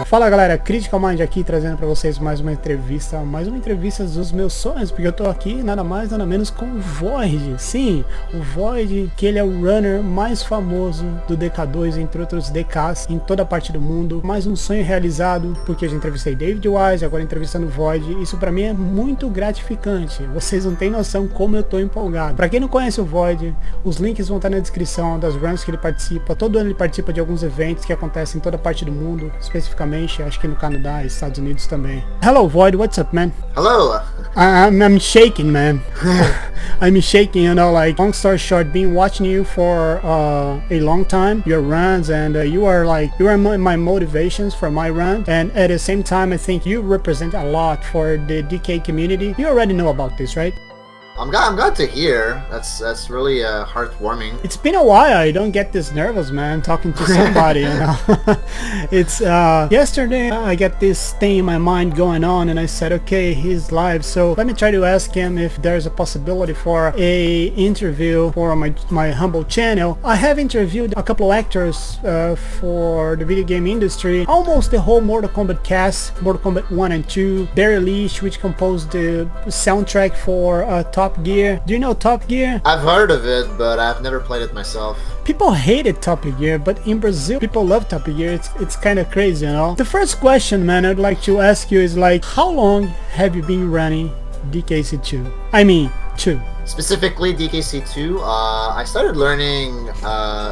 Fala galera, Critical Mind aqui trazendo pra vocês mais uma entrevista dos meus sonhos, porque eu tô aqui nada mais nada menos com o V0oid. Sim, o V0oid, que ele é o runner mais famoso do DK2, entre outros DKs, em toda a parte do mundo. Mais um sonho realizado, porque eu já entrevistei V0oid, agora entrevistando o V0oid. Isso pra mim é muito gratificante, vocês não têm noção como eu tô empolgado. Pra quem não conhece o V0oid, os links vão estar na descrição das runs que ele participa. Todo ano ele participa de alguns eventos que acontecem em toda a parte do mundo, especificamente acho que no Canadá e Estados Unidos também. Hello V0oid, what's up, man? Hello. I'm shaking, man. I'm shaking, you know, like, long story short, been watching you for a long time, your runs, and you are my motivations for my run, and at the same time I think you represent a lot for the DK community. You already know about this, right? I'm glad to hear. That's really heartwarming. It's been a while. I don't get this nervous, man, talking to somebody, you know. It's yesterday I got this thing in my mind going on, and I said, okay, he's live, so let me try to ask him if there's a possibility for a interview for my humble channel. I have interviewed a couple actors for the video game industry, almost the whole Mortal Kombat cast, Mortal Kombat 1 and 2, Barry Leach, which composed the soundtrack for Top Gear. Do you know Top Gear? I've heard of it, but I've never played it myself. People hated Top Gear, but in Brazil, people love Top Gear. It's kind of crazy, you know? The first question, man, I'd like to ask you is like, how long have you been running DKC2? I mean, 2. Specifically DKC2, I started learning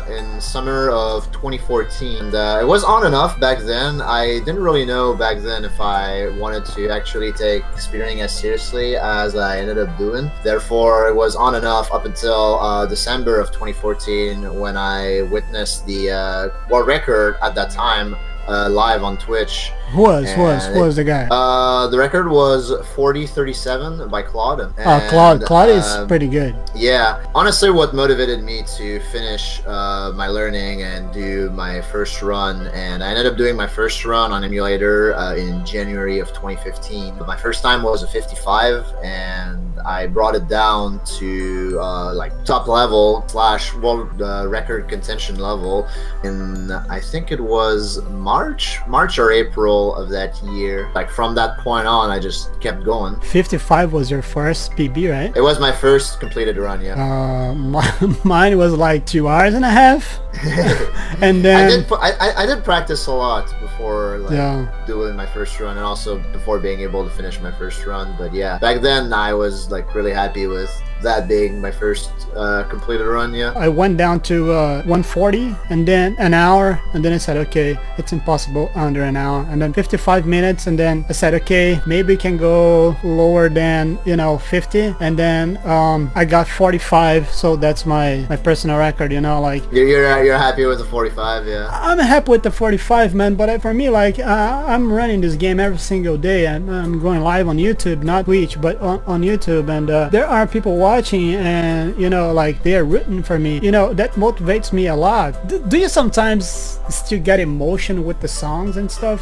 in summer of 2014. And, it was on and off back then. I didn't really know back then if I wanted to actually take speedrunning as seriously as I ended up doing. Therefore, it was on and off up until December of 2014 when I witnessed the world record at that time live on Twitch. Who was the guy? The record was 40:37 by Claude. Claude is pretty good. Yeah, honestly, what motivated me to finish my learning and do my first run, and I ended up doing my first run on emulator in January of 2015. But my first time was a 55, and I brought it down to like top level / world record contention level in, I think it was March or April of that year. Like from that point on, I just kept going. 55 was your first PB, right? It was my first completed run, yeah. Mine was like 2 hours and a half. And then I did practice a lot before doing my first run, and also before being able to finish my first run. But yeah, back then I was like really happy with that being my first completed run. Yeah, I went down to 140 and then an hour, and then I said, okay, it's impossible under an hour, and then 55 minutes, and then I said, okay, maybe we can go lower than 50, and then I got 45, so that's my personal record, like you're happy with the 45. Yeah, I'm happy with the 45, man. But for me, like I'm running this game every single day, and I'm going live on YouTube, not Twitch, but on YouTube, and there are people watching, and like they are rooting for me. That motivates me a lot. Do you sometimes still get emotion with the songs and stuff?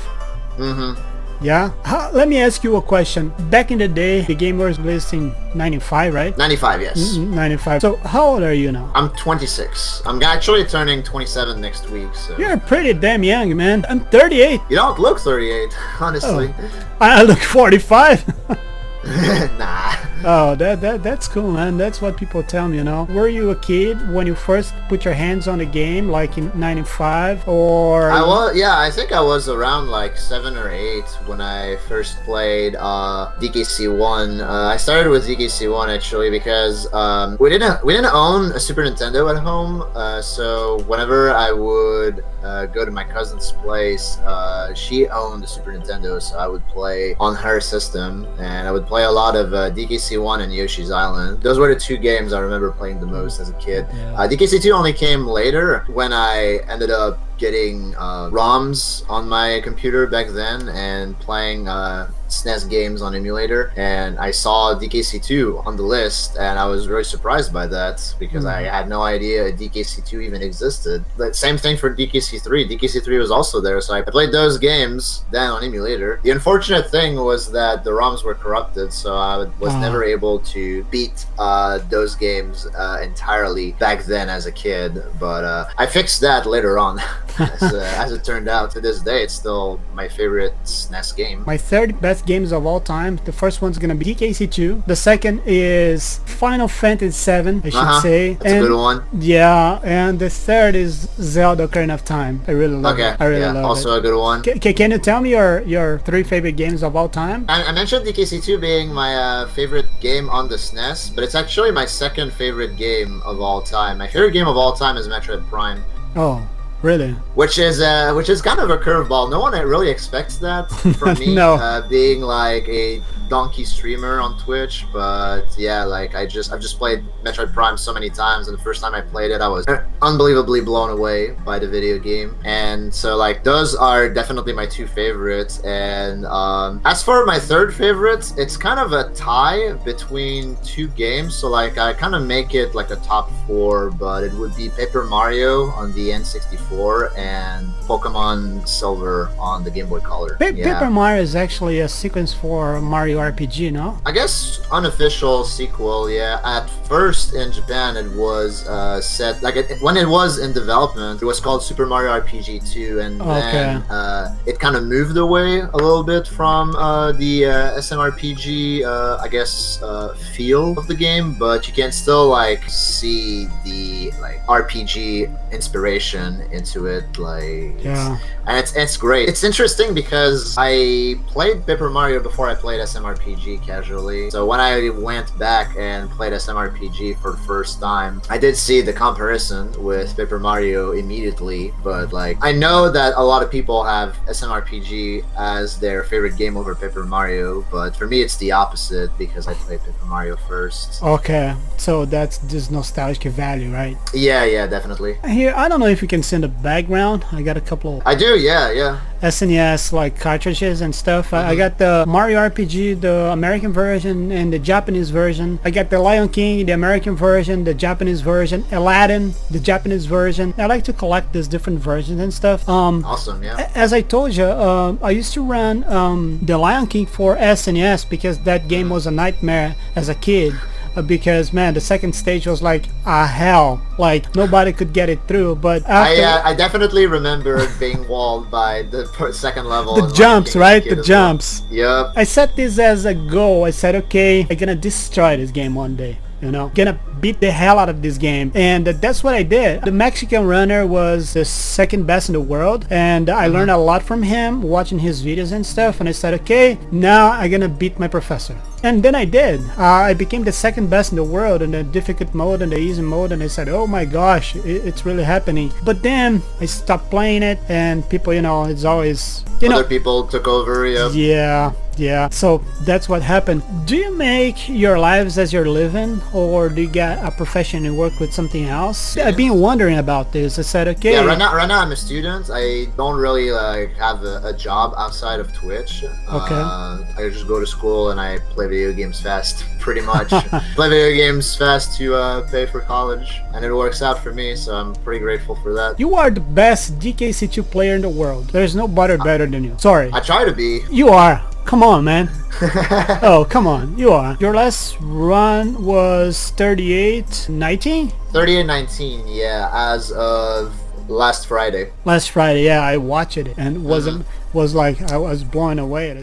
Yeah? Let me ask you a question. Back in the day, the game was released in 95, right? 95, yes. 95. So how old are you now? I'm 26. I'm actually turning 27 next week. So you're pretty damn young, man. I'm 38. You don't look 38, honestly. Oh, I look 45. Nah. Oh, that's cool, man. That's what people tell me, Were you a kid when you first put your hands on the game, like in 95, or? I think I was around like 7 or 8 when I first played DKC1. I started with DKC1 actually because we didn't own a Super Nintendo at home, so whenever I would go to my cousin's place, she owned a Super Nintendo, so I would play on her system, and I would play a lot of DKC1 and Yoshi's Island. Those were the 2 games I remember playing the most as a kid. Yeah. DKC2 only came later when I ended up getting ROMs on my computer back then and playing SNES games on emulator, and I saw DKC2 on the list, and I was very surprised by that because I had no idea DKC2 even existed. The same thing for DKC3. DKC3 was also there, so I played those games then on emulator. The unfortunate thing was that the ROMs were corrupted, so I was never able to beat those games entirely back then as a kid, but I fixed that later on. As it turned out, to this day, it's still my favorite SNES game. My third best games of all time, the first one's gonna be DKC2. The second is Final Fantasy VII, I should say. That's a good one. Yeah, and the third is Zelda Ocarina of Time. I really love it. I really love it. Also a good one. Can you tell me your three favorite games of all time? I mentioned DKC2 being my favorite game on the SNES, but it's actually my second favorite game of all time. My favorite game of all time is Metroid Prime. Oh, really? Which is kind of a curveball. No one really expects that from me. No. Being like a donkey streamer on Twitch, but yeah, like I've just played Metroid Prime so many times, and the first time I played it, I was unbelievably blown away by the video game. And so like those are definitely my two favorites. And as for my third favorite, it's kind of a tie between two games. So like I kind of make it like a top four, but it would be Paper Mario on the N64 and Pokemon Silver on the Game Boy Color. Paper Mario is actually a sequence for Mario RPG, no? I guess unofficial sequel, yeah. At first in Japan it was set, like when it was in development, it was called Super Mario RPG 2, and then it kind of moved away a little bit from the SMRPG, I guess, feel of the game, but you can still like see the like RPG inspiration into it, like and it's great. It's interesting because I played Paper Mario before I played SMRPG casually, so when I went back and played SMRPG for the first time, I did see the comparison with Paper Mario immediately. But like I know that a lot of people have SMRPG as their favorite game over Paper Mario, but for me it's the opposite because I played Paper Mario first. Okay, so that's this nostalgic value, right? Yeah, definitely. Here, I don't know if you can send a background. I got a couple. I do, yeah. SNES like cartridges and stuff. I got the Mario RPG, the American version and the Japanese version. I got the Lion King, the American version, the Japanese version, Aladdin, the Japanese version. I like to collect these different versions and stuff. Awesome, yeah. As I told you, I used to run the Lion King for SNES because that game was a nightmare as a kid. Because man, the second stage was like hell, like nobody could get it through. But after, I definitely remember being walled by the second level. The jumps, right? The jumps. Yep. I set this as a goal. I said, okay, I'm gonna destroy this game one day. You know, gonna beat the hell out of this game, and that's what I did. The Mexican runner was the second best in the world, and I learned a lot from him watching his videos and stuff, and I said, okay, now I'm gonna beat my professor. And then I did. I became the second best in the world in the difficult mode and the easy mode, and I said, oh my gosh, it's really happening. But then I stopped playing it, and people, you know, it's always, you know, other people took over. Yeah, so that's what happened. Do you make your lives as you're living, or do you get a profession and work with something else? I've been wondering about this. I said, okay. Yeah, right now I'm a student. I don't really like have a job outside of Twitch. Okay. I just go to school and I play video games fast, pretty much. Play video games fast to pay for college, and it works out for me, so I'm pretty grateful for that. You are the best DKC2 player in the world. There's nobody better than you. Sorry. I try to be. You are. Come on, man. Oh, come on. You are. Your last run was 38-19? 38-19, yeah, as of last Friday. Last Friday, yeah, I watched it and was like I was blown away.